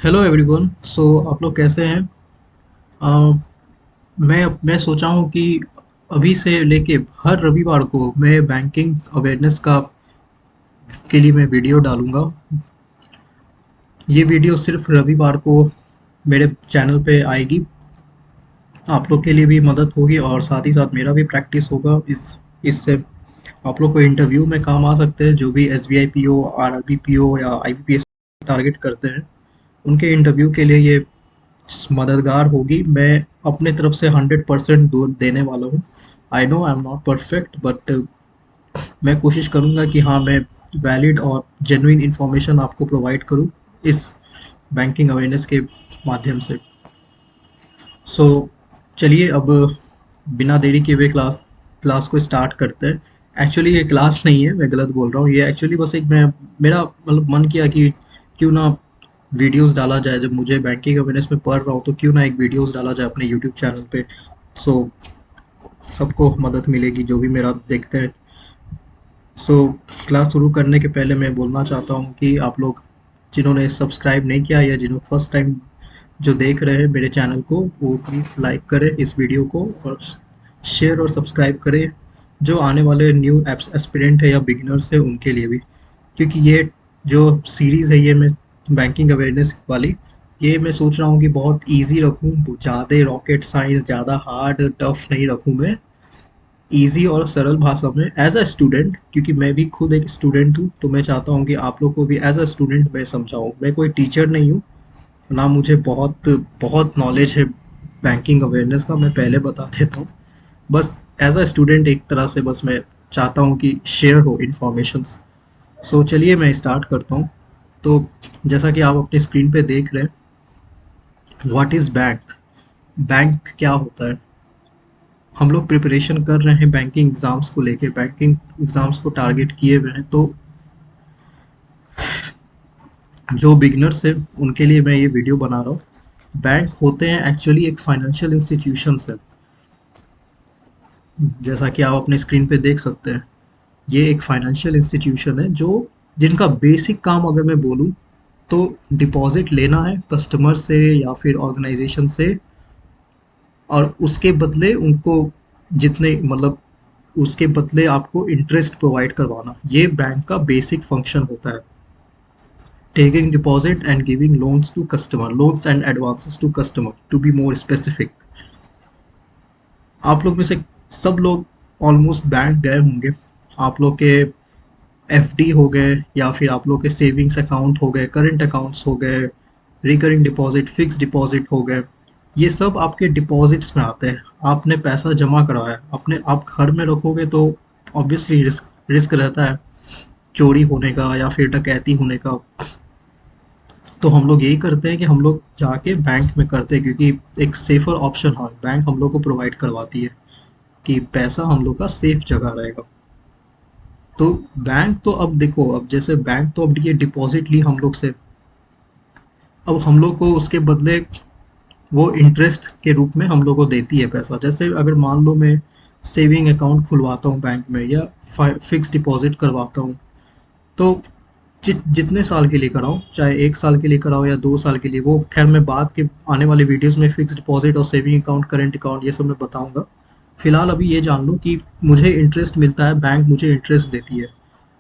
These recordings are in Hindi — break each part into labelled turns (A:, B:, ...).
A: Hello everyone. सो आप लोग कैसे हैं? अ, मैं सोचा हूँ कि अभी से लेके हर रविवार को मैं बैंकिंग अवेयरनेस का के लिए मैं वीडियो डालूंगा। ये वीडियो सिर्फ रविवार को मेरे चैनल पे आएगी। आप लोग के लिए भी मदद होगी और साथ ही साथ मेरा भी प्रैक्टिस होगा। इससे आप लोग को इंटरव्यू में काम आ सकते हैं। जो भी S B I P O, R R B P O या I B P S target करते हैं, उनके इंटरव्यू के लिए ये मददगार होगी। मैं अपने तरफ से 100% देने वाला हूँ। I know I am not perfect, but मैं कोशिश करूँगा कि हाँ, मैं वैलिड और जेन्युइन इंफॉर्मेशन आपको प्रोवाइड करूँ इस बैंकिंग अवेयरनेस के माध्यम से। सो चलिए अब बिना देरी किए हुए क्लास क्लास को स्टार्ट करते हैं। एक्चुअली ये क्लास नहीं है, मैं गलत बोल रहा हूँ। ये एक्चुअली बस एक मैं मेरा मतलब मन किया कि क्यों ना वीडियोस डाला जाए। जब मुझे बैंकिंग अवेयरनेस में पढ़ रहा हूँ तो क्यों ना एक वीडियोस डाला जाए अपने यूट्यूब चैनल पे। सो सबको मदद मिलेगी जो भी मेरा देखते हैं। सो क्लास शुरू करने के पहले मैं बोलना चाहता हूँ कि आप लोग जिन्होंने सब्सक्राइब नहीं किया या जिन्होंने फर्स्ट टाइम जो देख रहे हैं मेरे चैनल को, वो प्लीज़ लाइक करें इस वीडियो को और शेयर और सब्सक्राइब करें। जो आने वाले न्यू एप्स एस्पिरेंट है या बिगिनर्स है उनके लिए भी, क्योंकि ये जो सीरीज़ है ये मैं बैंकिंग अवेयरनेस वाली, ये मैं सोच रहा हूँ कि बहुत इजी रखूँ। ज़्यादा रॉकेट साइंस, ज़्यादा हार्ड टफ नहीं रखूँ मैं। ईज़ी और सरल भाषा में एज अ स्टूडेंट, क्योंकि मैं भी खुद एक स्टूडेंट हूँ, तो मैं चाहता हूँ कि आप लोग को भी एज अ स्टूडेंट मैं समझाऊँ। मैं कोई टीचर नहीं हूँ, ना मुझे बहुत बहुत नॉलेज है बैंकिंग अवेयरनेस का, मैं पहले बता देता हूँ। बस एज अ स्टूडेंट एक तरह से बस मैं चाहता हूँ कि शेयर हो इन्फॉर्मेशंस। सो चलिए मैं स्टार्ट करता हूँ। तो जैसा कि आप अपनी स्क्रीन पे देख रहे हैं, व्हाट इज़ बैंक? बैंक क्या होता है? हम लोग प्रिपरेशन कर रहे हैं बैंकिंग एग्ज़ाम्स को लेके, बैंकिंग एग्ज़ाम्स को टारगेट किए हुए हैं। तो जो बिगिनर्स हैं उनके लिए मैं ये वीडियो बना रहा हूँ। बैंक होते हैं एक्चुअली एक फाइनेंशियल इंस्टीट्यूशंस है, जैसा कि आप अपने स्क्रीन पे देख सकते हैं। ये एक फाइनेंशियल इंस्टीट्यूशन है जो जिनका बेसिक काम अगर मैं बोलूँ तो डिपॉजिट लेना है कस्टमर से या फिर ऑर्गेनाइजेशन से, और उसके बदले उनको जितने मतलब उसके बदले आपको इंटरेस्ट प्रोवाइड करवाना, ये बैंक का बेसिक फंक्शन होता है। Taking deposit and giving loans to customer, loans and advances to customer to be more specific. आप लोग में से सब लोग ऑलमोस्ट बैंक गए होंगे। आप लोग के एफडी हो गए या फिर आप लोग के सेविंग्स अकाउंट हो गए, करंट अकाउंट्स हो गए, रिकरिंग डिपॉजिट, फिक्स डिपॉजिट हो गए। ये सब आपके डिपॉजिट्स में आते हैं। आपने पैसा जमा कराया, अपने आप घर में रखोगे तो ऑब्वियसली रिस्क रिस्क रहता है चोरी होने का या फिर डकैती होने का। तो हम लोग यही करते हैं कि हम लोग जाके बैंक में करते हैं, क्योंकि एक सेफर ऑप्शन है बैंक हम लोग को प्रोवाइड करवाती है कि पैसा हम लोग का सेफ जगह रहेगा। तो बैंक तो अब देखो, अब जैसे बैंक तो अब ये डिपॉजिट ली हम लोग से, अब हम लोग को उसके बदले वो इंटरेस्ट के रूप में हम लोग को देती है पैसा। जैसे अगर मान लो मैं सेविंग अकाउंट खुलवाता हूँ बैंक में या फिक्स डिपॉजिट करवाता हूँ, तो जितने साल के लिए कराओ, चाहे 1 साल के लिए कराओ या 2 साल के लिए, वो खैर मैं बाद के आने वाले वीडियोस में फिक्स डिपॉजिट और सेविंग अकाउंट, करंट अकाउंट, ये सब मैं बताऊंगा। फिलहाल अभी ये जान लो कि मुझे इंटरेस्ट मिलता है, बैंक मुझे इंटरेस्ट देती है।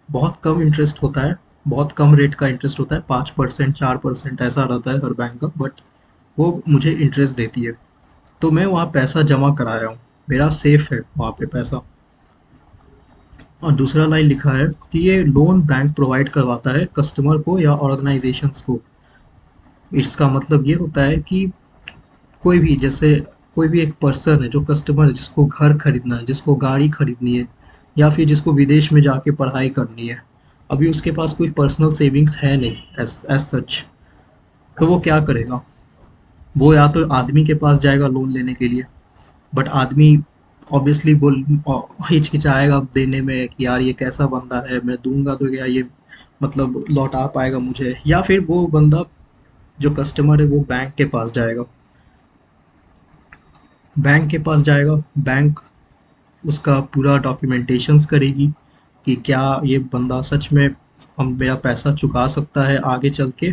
A: बहुत कम इंटरेस्ट होता है, बहुत कम रेट का इंटरेस्ट होता है, 5% 4% ऐसा रहता है हर बैंक का, बट वो मुझे इंटरेस्ट देती है। तो मैं वहाँ पैसा जमा कराया हूँ, मेरा सेफ है वहाँ पे पैसा। और दूसरा लाइन लिखा है कि ये लोन बैंक प्रोवाइड करवाता है कस्टमर को या ऑर्गेनाइजेशंस को। इसका मतलब ये होता है कि कोई भी, जैसे कोई भी एक पर्सन है जो कस्टमर है, जिसको घर खरीदना है, जिसको गाड़ी खरीदनी है, या फिर जिसको विदेश में जाके पढ़ाई करनी है, अभी उसके पास कोई पर्सनल सेविंग्स है नहीं एज सच, तो वो क्या करेगा? वो या तो आदमी के पास जाएगा लोन लेने के लिए, बट आदमी ऑब्वियसली बोल हिचकिचाएगा देने में कि यार ये कैसा बंदा है, मैं दूंगा तो क्या ये मतलब लौटा पाएगा मुझे? या फिर वो बंदा जो कस्टमर है वो बैंक के पास जाएगा, बैंक उसका पूरा डॉक्यूमेंटेशंस करेगी कि क्या ये बंदा सच में हम मेरा पैसा चुका सकता है आगे चल के,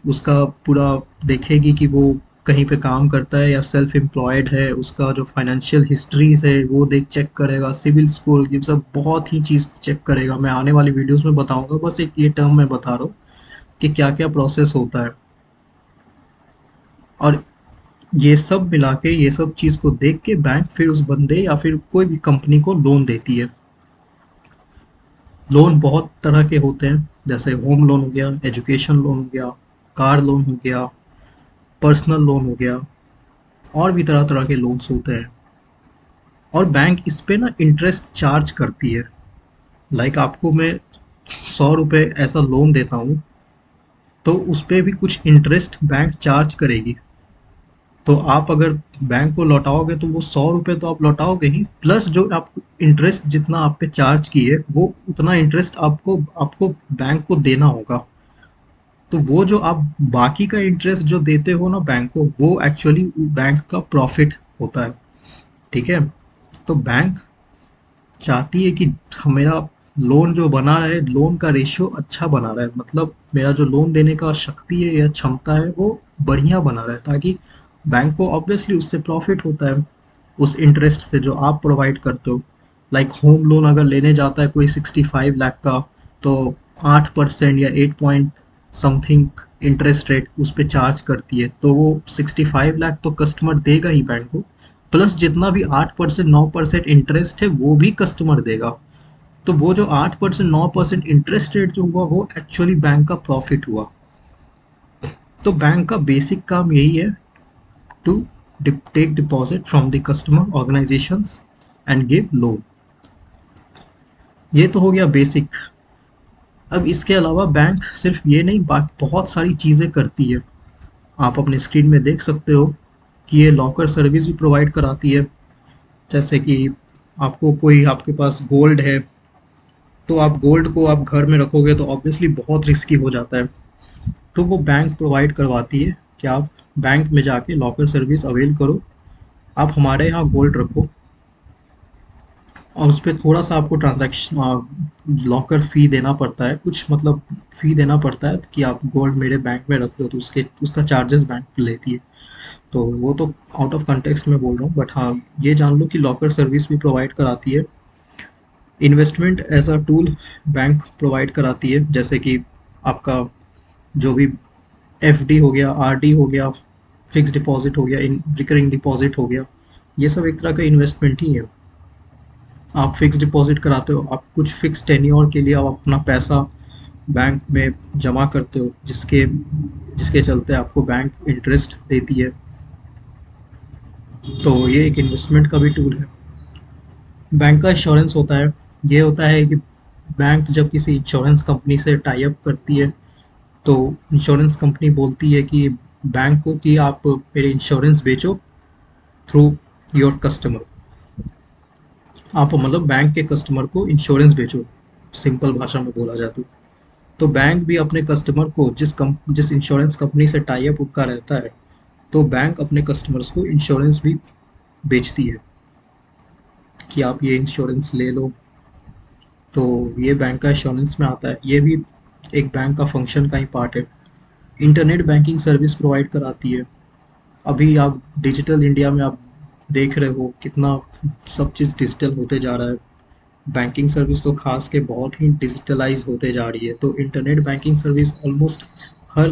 A: उसका पूरा देखेगी कि वो कहीं पे काम करता है या सेल्फ एम्प्लॉयड है, उसका जो फाइनेंशियल हिस्ट्रीज है वो देख चेक करेगा, सिविल स्कोर, ये सब बहुत ही चीज़ चेक करेगा। मैं आने वाली वीडियोस में बताऊंगा, बस एक ये टर्म मैं बता रहा हूँ कि क्या क्या प्रोसेस होता है। और ये सब मिला के, ये सब चीज़ को देख के बैंक फिर उस बंदे या फिर कोई भी कंपनी को लोन देती है। लोन बहुत तरह के होते हैं, जैसे होम लोन हो गया, एजुकेशन लोन हो गया, कार लोन हो गया, पर्सनल लोन हो गया, और भी तरह तरह के लोन्स होते हैं। और बैंक इस पे ना इंटरेस्ट चार्ज करती है। लाइक आपको मैं 100 रुपये ऐसा लोन देता हूँ, तो उस पे भी कुछ इंटरेस्ट बैंक चार्ज करेगी। तो आप अगर बैंक को लौटाओगे तो वो 100 रुपये तो आप लौटाओगे ही, प्लस जो आप इंटरेस्ट जितना आप पे चार्ज किए वो उतना इंटरेस्ट आपको आपको बैंक को देना होगा। तो वो जो आप बाकी का इंटरेस्ट जो देते हो ना बैंक को, वो एक्चुअली बैंक का प्रॉफिट होता है। ठीक है। तो बैंक चाहती है कि मेरा लोन जो बना रहा है, लोन का रेशियो अच्छा बना रहा है, मतलब मेरा जो लोन देने का शक्ति है या क्षमता है वो बढ़िया बना रहा है, ताकि बैंक को ऑब्वियसली उससे प्रॉफिट होता है, उस इंटरेस्ट से जो आप प्रोवाइड करते हो। लाइक होम लोन अगर लेने जाता है कोई 65 लाख का, तो 8% या 8 पॉइंट समथिंग इंटरेस्ट रेट उस पर चार्ज करती है, तो वो 65 लाख तो कस्टमर देगा ही बैंक को, प्लस जितना भी 8% 9% इंटरेस्ट है वो भी कस्टमर देगा। तो वो जो 8% 9% इंटरेस्ट रेट जो हुआ वो एक्चुअली बैंक का प्रॉफिट हुआ। तो बैंक का बेसिक काम यही है, to take deposit from the customer organisations and give loan. ये तो हो गया बेसिक। अब इसके अलावा बैंक सिर्फ ये नहीं, बाकी बहुत सारी चीज़ें करती है। आप अपने स्क्रीन में देख सकते हो कि ये लॉकर सर्विस भी प्रोवाइड कराती है। जैसे कि आपको कोई, आपके पास गोल्ड है, तो आप गोल्ड को आप घर में रखोगे तो ऑब्वियसली बहुत रिस्की हो जाता है। तो वो बैंक प्रोवाइड करवाती है कि आप बैंक में जाके लॉकर सर्विस अवेल करो, आप हमारे यहाँ गोल्ड रखो, और उस पर थोड़ा सा आपको ट्रांजैक्शन लॉकर फ़ी देना पड़ता है, कुछ मतलब फ़ी देना पड़ता है कि आप गोल्ड मेरे बैंक में रख लो, तो उसका चार्जेस बैंक लेती है। तो वो तो आउट ऑफ कंटेक्स्ट में बोल रहा हूँ, बट हाँ ये जान लो कि लॉकर सर्विस भी प्रोवाइड कराती है। Investment as a tool bank provide कराती है, जैसे कि आपका जो भी एफडी हो गया, आरडी हो गया, फिक्स डिपॉजिट हो गया, इन रिकरिंग डिपॉजिट हो गया, ये सब एक तरह का इन्वेस्टमेंट ही है। आप फिक्स डिपॉजिट कराते हो, आप कुछ फिक्स टेन्योर के लिए आप अपना पैसा बैंक में जमा करते हो, जिसके जिसके चलते आपको बैंक इंटरेस्ट देती है। तो ये एक इन्वेस्टमेंट का भी टूल है। बैंक का इंश्योरेंस होता है, ये होता है कि बैंक जब किसी इंश्योरेंस कंपनी से टाई अप करती है, तो इंश्योरेंस कंपनी बोलती है कि बैंक को कि आप मेरे इंश्योरेंस बेचो थ्रू योर कस्टमर। आप मतलब बैंक के कस्टमर को इंश्योरेंस बेचो, सिंपल भाषा में बोला जाए तो बैंक भी अपने कस्टमर को जिस इंश्योरेंस कंपनी से टाई अप उनका रहता है, तो बैंक अपने कस्टमर्स को इंश्योरेंस भी बेचती है कि आप ये इंश्योरेंस ले लो। तो ये बैंक का इंश्योरेंस में आता है, ये भी एक बैंक का फंक्शन का ही पार्ट है। इंटरनेट बैंकिंग सर्विस प्रोवाइड कराती है। अभी आप डिजिटल इंडिया में आप देख रहे हो कितना सब चीज़ डिजिटल होते जा रहा है। बैंकिंग सर्विस तो खास के बहुत ही डिजिटलाइज होते जा रही है, तो इंटरनेट बैंकिंग सर्विस ऑलमोस्ट हर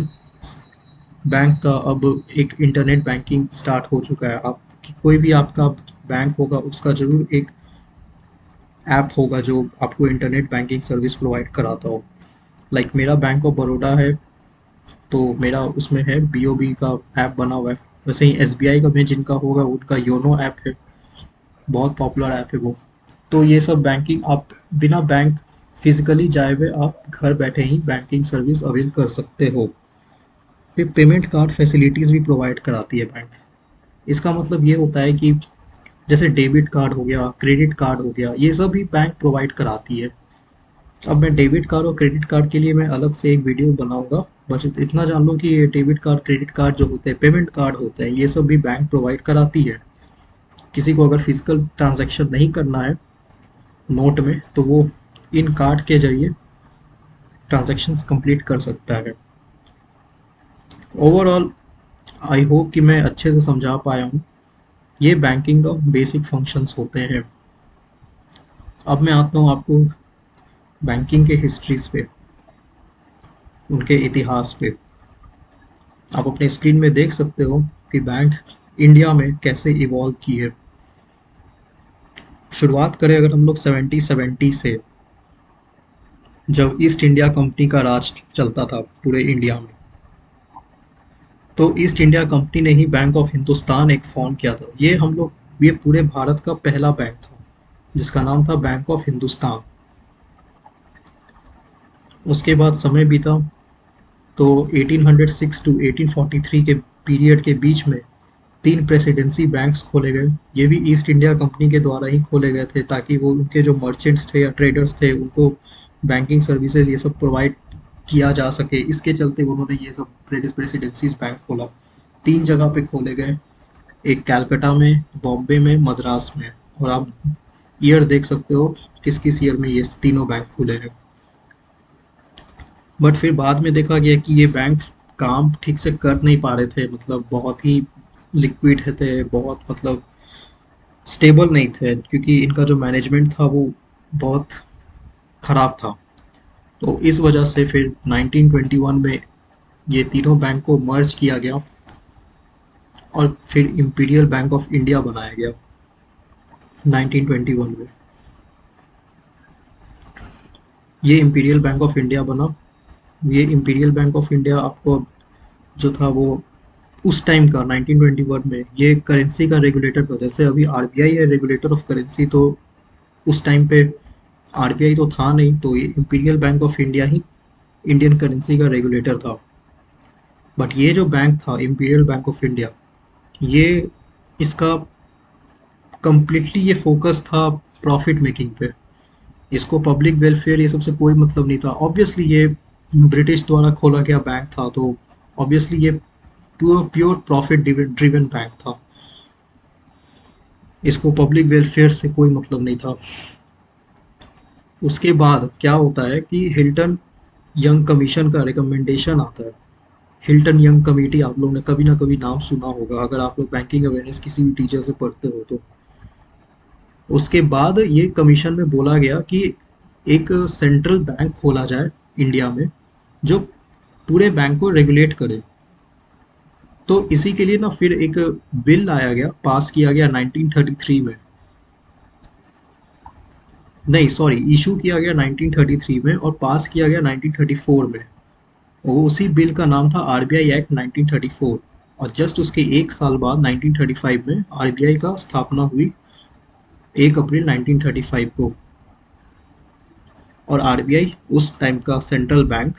A: बैंक का अब एक इंटरनेट बैंकिंग स्टार्ट हो चुका है। आप कोई भी आपका बैंक होगा उसका ज़रूर एक ऐप होगा जो आपको इंटरनेट बैंकिंग सर्विस प्रोवाइड कराता हो। लाइक मेरा बैंक ऑफ बड़ौदा है, तो मेरा उसमें है बीओबी का ऐप बना हुआ है। वैसे ही एसबीआई का भी जिनका होगा उनका योनो ऐप है, बहुत पॉपुलर ऐप है वो। तो ये सब बैंकिंग आप बिना बैंक फिजिकली जाए हुए आप घर बैठे ही बैंकिंग सर्विस अवेल कर सकते हो। फिर पेमेंट कार्ड फैसिलिटीज़ भी प्रोवाइड कराती है बैंक। इसका मतलब ये होता है कि जैसे डेबिट कार्ड हो गया, क्रेडिट कार्ड हो गया, ये सब भी बैंक प्रोवाइड कराती है। अब मैं डेबिट कार्ड और क्रेडिट कार्ड के लिए मैं अलग से एक वीडियो बनाऊंगा, बस इतना जान लो कि ये डेबिट कार्ड क्रेडिट कार्ड जो होते हैं, पेमेंट कार्ड होते हैं, ये सब भी बैंक प्रोवाइड कराती है। किसी को अगर फिजिकल ट्रांजैक्शन नहीं करना है नोट में, तो वो इन कार्ड के जरिए ट्रांजैक्शंस कंप्लीट कर सकता है। ओवरऑल आई होप कि मैं अच्छे से समझा पाया हूँ। ये बैंकिंग का बेसिक फंक्शंस होते हैं। अब मैं आता हूँ आपको बैंकिंग के हिस्ट्रीज पे, उनके इतिहास पे। आप अपने स्क्रीन में देख सकते हो कि बैंक इंडिया में कैसे इवॉल्व की है। शुरुआत करें अगर हम लोग 1770 से, जब ईस्ट इंडिया कंपनी का राज चलता था पूरे इंडिया में, तो ईस्ट इंडिया कंपनी ने ही बैंक ऑफ हिंदुस्तान एक फॉर्म किया था। ये पूरे भारत का पहला बैंक था जिसका नाम था बैंक ऑफ हिंदुस्तान। उसके बाद समय बीता तो 1806 टू 1843 के पीरियड के बीच में तीन प्रेसिडेंसी बैंक्स खोले गए। ये भी ईस्ट इंडिया कंपनी के द्वारा ही खोले गए थे ताकि वो उनके जो मर्चेंट्स थे या ट्रेडर्स थे उनको बैंकिंग सर्विसेज ये सब प्रोवाइड किया जा सके। इसके चलते उन्होंने ये सब प्रेसिडेंसीज बैंक खोला। तीन जगह पे खोले गए, एक कलकत्ता में, बॉम्बे में, मद्रास में। और आप ईयर देख सकते हो किस किस ईयर में ये तीनों बैंक खुले हैं। बट फिर बाद में देखा गया कि ये बैंक काम ठीक से कर नहीं पा रहे थे, मतलब बहुत ही लिक्विड थे, बहुत मतलब स्टेबल नहीं थे, क्योंकि इनका जो मैनेजमेंट था वो बहुत खराब था। तो इस वजह से फिर 1921 में ये तीनों बैंक को मर्ज किया गया और फिर इंपीरियल बैंक ऑफ इंडिया बनाया गया 1921 में। ये इंपीरियल बैंक ऑफ इंडिया बना। ये इंपीरियल बैंक ऑफ इंडिया आपको जो था वो उस टाइम का 1921 में ये करेंसी का रेगुलेटर था। जैसे अभी आरबीआई है रेगुलेटर ऑफ करेंसी, तो उस टाइम पे आरबीआई तो था नहीं, तो ये imperial bank of India he Indian currency का रेगुलेटर था। बट ये जो बैंक था इंपीरियल बैंक ऑफ इंडिया, ये इसका कंप्लीटली ये फोकस था प्रॉफिट मेकिंग पे। इसको पब्लिक वेलफेयर ये सबसे कोई मतलब नहीं था। ऑब्वियसली ये ब्रिटिश द्वारा खोला गया बैंक था, तो ऑब्वियसली ये pure pure profit driven bank था। इसको पब्लिक वेलफेयर से कोई मतलब नहीं था। उसके बाद क्या होता है कि हिल्टन यंग कमीशन का रिकमेंडेशन आता है। हिल्टन यंग कमेटी, आप लोगों ने कभी ना कभी नाम सुना होगा अगर आप लोग बैंकिंग अवेयरनेस किसी भी टीचर से पढ़ते हो तो। उसके बाद ये कमीशन में बोला गया कि एक सेंट्रल बैंक खोला जाए इंडिया में जो पूरे बैंक को रेगुलेट करे। तो इसी के लिए ना फिर एक बिल लाया गया, पास किया गया 1933 में। नहीं सॉरी, इशू किया गया 1933 में और पास किया गया 1934 में। वो उसी बिल का नाम था आरबीआई एक्ट 1934। और जस्ट उसके एक साल बाद 1935 में आरबीआई का स्थापना हुई 1 अप्रैल 1935 को। और आरबीआई उस टाइम का सेंट्रल बैंक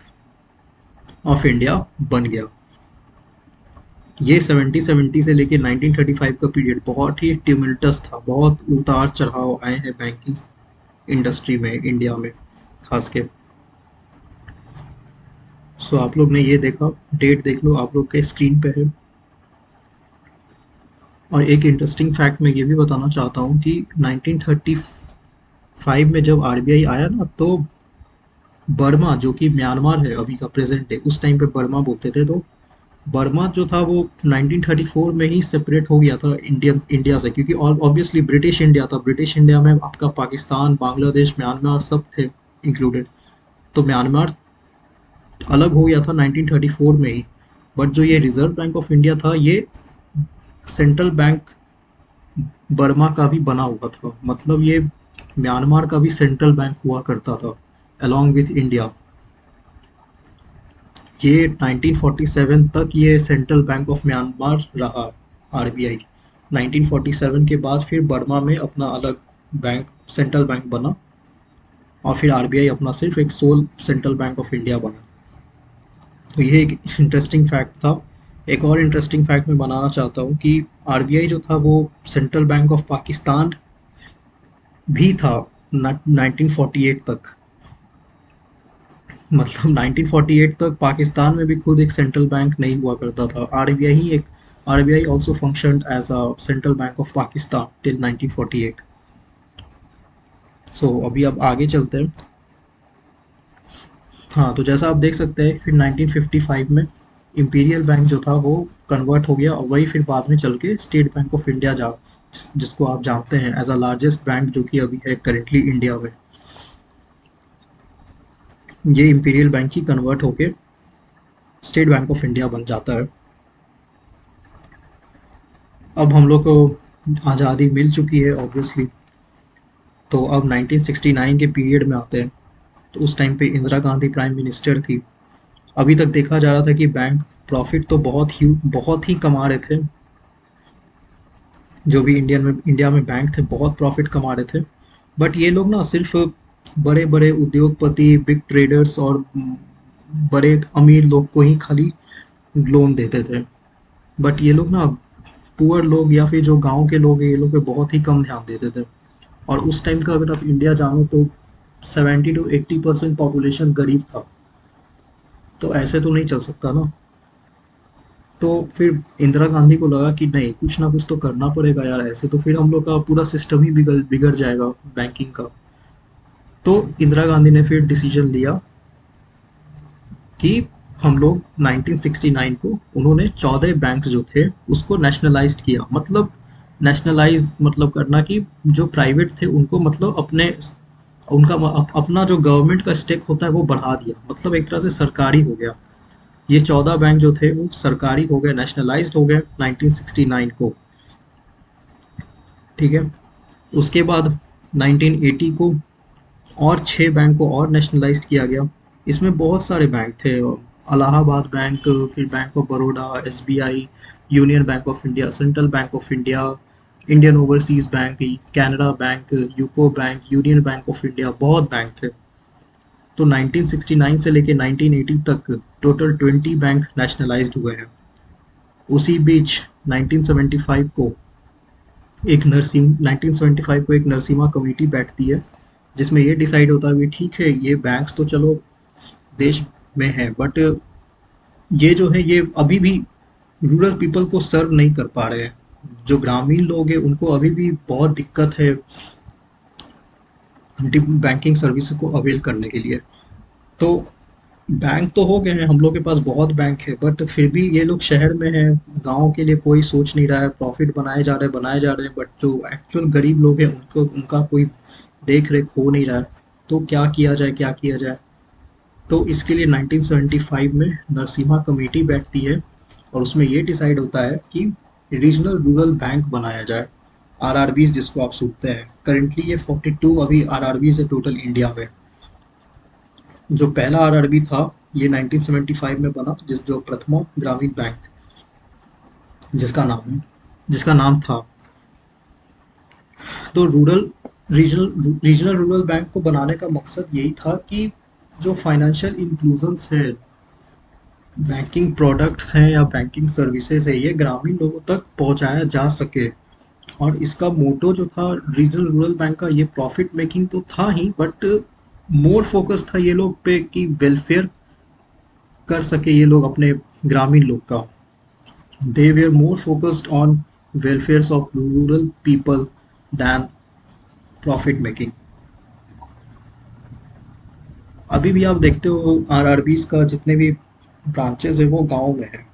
A: ऑफ इंडिया बन गया। ये 1770 से लेके 1935 का पीरियड बहुत ही ट्यूमल्टस था। बहुत उतार चढ़ाव आए हैं बैंकिंग इंडस्ट्री में इंडिया में खास के। सो आप लोग ने ये देखा, डेट देख लो आप लोग के स्क्रीन पे है। और एक इंटरेस्टिंग फैक्ट मैं ये भी बताना चाहता हूँ कि 1935 में जब आरबीआई आया ना, तो बर्मा जो कि म्यांमार है अभी का प्रेजेंट डे, उस टाइम पे बर्मा बोलते थे, तो बर्मा जो था वो 1934 में ही सेपरेट हो गया था इंडिया से, क्योंकि और ऑब्वियसली ब्रिटिश इंडिया था। ब्रिटिश इंडिया में आपका पाकिस्तान, बांग्लादेश, म्यांमार सब थे इंक्लूडेड। तो म्यांमार अलग हो गया था 1934 में ही। बट जो ये रिजर्व बैंक ऑफ इंडिया था ये सेंट्रल बैंक बर्मा का भी बना हुआ था। मतलब ये म्यांमार का भी सेंट्रल बैंक हुआ करता था अलोंग विथ इंडिया। ये 1947 तक ये सेंट्रल बैंक ऑफ म्यांमार रहा आरबीआई। 1947 के बाद फिर बर्मा में अपना अलग बैंक सेंट्रल बैंक बना और फिर आरबीआई अपना सिर्फ एक sole central bank of India बना। तो ये एक इंटरेस्टिंग फैक्ट था। एक और इंटरेस्टिंग फैक्ट मैं बनाना चाहता हूँ कि आरबीआई जो था वो सेंट्रल बैंक ऑफ पाकिस्तान भी था 1948 तक। मतलब 1948 तक पाकिस्तान में भी खुद एक सेंट्रल बैंक नहीं हुआ करता था। आरबीआई ही एक RBI also functioned as a central bank of Pakistan till 1948। So अभी अब आगे चलते हैं। हाँ, तो जैसा आप देख सकते हैं फिर 1955 में इंपीरियल बैंक जो था वो कन्वर्ट हो गया और वही फिर बाद में चल के स्टेट बैंक ऑफ इंडिया जिसको आप जानते हैं एज अ लार्जेस्ट बैंक जो कि अभी है करेंटली इंडिया में। ये इंपीरियल बैंक ही कन्वर्ट होके स्टेट बैंक ऑफ इंडिया बन जाता है। अब हम लोग को आज़ादी मिल चुकी है ऑब्वियसली। तो अब 1969 के पीरियड में आते हैं। तो उस टाइम पे इंदिरा गांधी प्राइम मिनिस्टर थी। अभी तक देखा जा रहा था कि बैंक प्रॉफिट तो बहुत ही कमा रहे थे। जो भी इंडिया में बैंक थे बहुत प्रॉफिट कमा रहे थे। बट ये लोग ना सिर्फ बड़े बड़े उद्योगपति, बिग ट्रेडर्स और बड़े अमीर लोग को ही खाली लोन देते थे। बट ये लोग ना पुअर लोग या फिर जो गांव के लोग हैं ये लोग पे बहुत ही कम ध्यान देते थे। और उस टाइम का अगर आप इंडिया जानो तो 70 to 80% पॉपुलेशन गरीब था। तो ऐसे तो नहीं चल सकता ना। तो फिर इंदिरा गांधी को लगा कि नहीं, कुछ ना कुछ तो करना पड़ेगा यार, ऐसे तो फिर हम लोग का पूरा सिस्टम ही बिगड़ बिगड़ जाएगा बैंकिंग का। तो इंदिरा गांधी ने फिर डिसीजन लिया कि हम लोग 1969 को उन्होंने 14 बैंक्स जो थे उसको नेशनलाइज्ड किया। मतलब नेशनलाइज मतलब करना कि जो प्राइवेट थे उनको मतलब अपना जो गवर्नमेंट का स्टेक होता है वो बढ़ा दिया। मतलब एक तरह से सरकारी हो गया। ये 14 बैंक जो थे वो सरकारी हो गए, नेशनलाइज्ड हो गए 1969 को। ठीक है। उसके बाद 1980 को और 6 बैंक को और नेशनलाइज्ड किया गया। इसमें बहुत सारे बैंक थे। इलाहाबाद बैंक, फिर bank of Baroda, SBI, union bank of India, central bank of India, Indian overseas bank, Canara bank, UCO bank, union bank of India, बहुत बैंक थे। तो 1969 से लेके 1980 तक टोटल 20 बैंक नेशनलाइज्ड हुए हैं। उसी बीच 1975 को 1975 को एक नरसिम्हा कमेटी बैठती है जिसमें ये डिसाइड होता है कि ठीक है ये बैंक्स तो चलो देश में है, बट ये जो है ये अभी भी रूरल पीपल को सर्व नहीं कर पा रहे हैं। जो ग्रामीण लोग हैं उनको अभी भी बहुत दिक्कत है बैंकिंग सर्विस को अवेल करने के लिए। तो बैंक तो हो गए हैं, हम लोग के पास बहुत बैंक है, बट फिर भी ये लोग शहर में हैं। गांव के लिए कोई सोच नहीं रहा है। प्रॉफिट बनाए जा रहे हैं, बट जो एक्चुअल गरीब लोग हैं उनको उनका कोई देख रेख हो नहीं रहा है। तो क्या किया जाए। तो इसके लिए 1975 में नरसिम्हा कमेटी बैठती है और उसमें ये डिसाइड होता है कि रीजनल रूरल बैंक बनाया जाए। आरआरबीज जिसको आप सुनते हैं, करेंटली ये 42 अभी आरआरबीज है टोटल इंडिया में। जो पहला आरआरबी था ये 1975 में बना, जो प्रथमा ग्रामीण बैंक जिसका नाम था। तो रीजनल रूरल बैंक को बनाने का मकसद यही था कि जो फाइनेंशियल इंक्लूजन्स है, बैंकिंग प्रोडक्ट्स हैं या बैंकिंग सर्विसेज है, ये ग्रामीण लोगों तक पहुंचाया जा सके। और इसका मोटो जो था रीजनल रूरल बैंक का, ये प्रॉफिट मेकिंग तो था ही, बट मोर फोकस था ये लोग पे कि वेलफेयर कर सके ये लोग अपने ग्रामीण लोग का। They were more focused on welfare of rural people than profit making. अभी भी आप देखते हो आरआरबीज का जितने भी ब्रांचेस है वो गांव में है।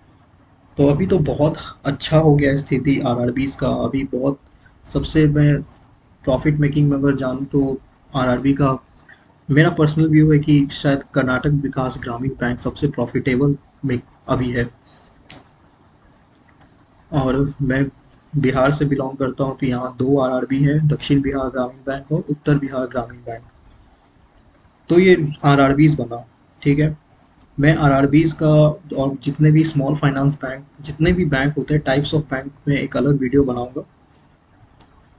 A: तो अभी तो बहुत अच्छा हो गया है स्थिति आरआरबीज का। अभी बहुत सबसे मैं प्रॉफिट मेकिंग में अगर जानूँ तो आरआरबी का मेरा पर्सनल व्यू है कि शायद कर्नाटक विकास ग्रामीण बैंक सबसे प्रॉफिटेबल में अभी है। और मैं बिहार से बिलोंग करता हूँ तो यहाँ दो आरआरबी है, दक्षिण बिहार ग्रामीण बैंक और उत्तर बिहार ग्रामीण बैंक। तो ये आरआरबीज बना। ठीक है। मैं आरआरबीज का और जितने भी स्मॉल फाइनेंस बैंक, जितने भी बैंक होते हैं टाइप्स ऑफ बैंक में एक अलग वीडियो बनाऊंगा।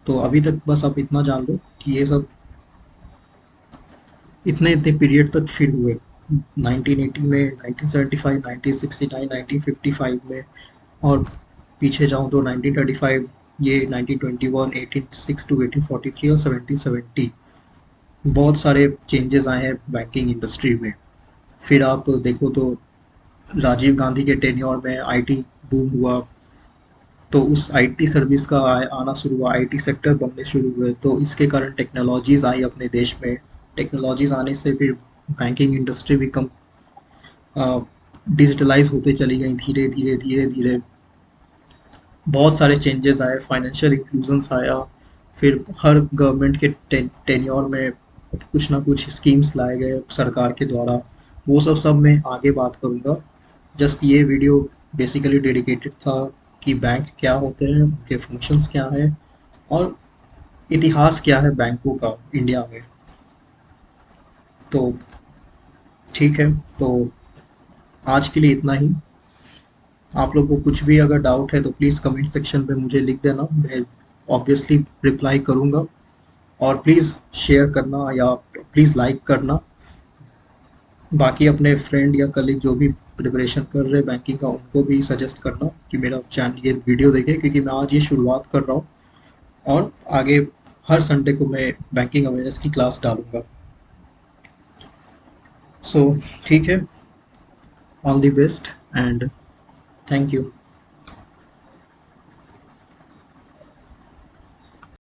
A: तो अभी तक बस आप इतना जान लो कि ये सब इतने इतने पीरियड तक फिर हुए। 1980 में, 1975, 1969, 1955 में। और पीछे जाऊँ तो 1935, ये 1921, 1806 टू 1843 और 1770 बहुत सारे चेंजेस आए हैं बैंकिंग इंडस्ट्री में। फिर आप देखो तो राजीव गांधी के टेन्योर में आईटी बूम हुआ। तो उस आईटी सर्विस का आना शुरू हुआ, आईटी सेक्टर बनने शुरू हुए। तो इसके कारण टेक्नोलॉजीज आई अपने देश में। टेक्नोलॉजीज आने से फिर बैंकिंग इंडस्ट्री भी कम डिजिटलाइज होते चली गई धीरे धीरे धीरे धीरे। बहुत सारे चेंजेस आए, फाइनेंशियल इंक्लूजन्स आया, फिर हर गवर्नमेंट के टेन्योर में कुछ ना कुछ स्कीम्स लाए गए सरकार के द्वारा। वो सब मैं आगे बात करूँगा। जस्ट ये वीडियो बेसिकली डेडिकेटेड था कि बैंक क्या होते हैं, उनके फंक्शंस क्या हैं, और इतिहास क्या है बैंकों का इंडिया में। तो ठीक है, तो आज के लिए इतना ही। आप लोगों को कुछ भी अगर डाउट है तो प्लीज़ कमेंट सेक्शन पे मुझे लिख देना, मैं ऑब्वियसली रिप्लाई करूँगा। और प्लीज़ शेयर करना या प्लीज़ लाइक करना। बाकी अपने फ्रेंड या कलीग जो भी प्रिपरेशन कर रहे हैं बैंकिंग का, उनको भी सजेस्ट करना कि मेरा चैनल ये वीडियो देखें, क्योंकि मैं आज ये शुरुआत कर रहा हूँ और आगे हर संडे को मैं बैंकिंग अवेयरनेस की क्लास डालूँगा। सो ठीक है, all the best and thank you.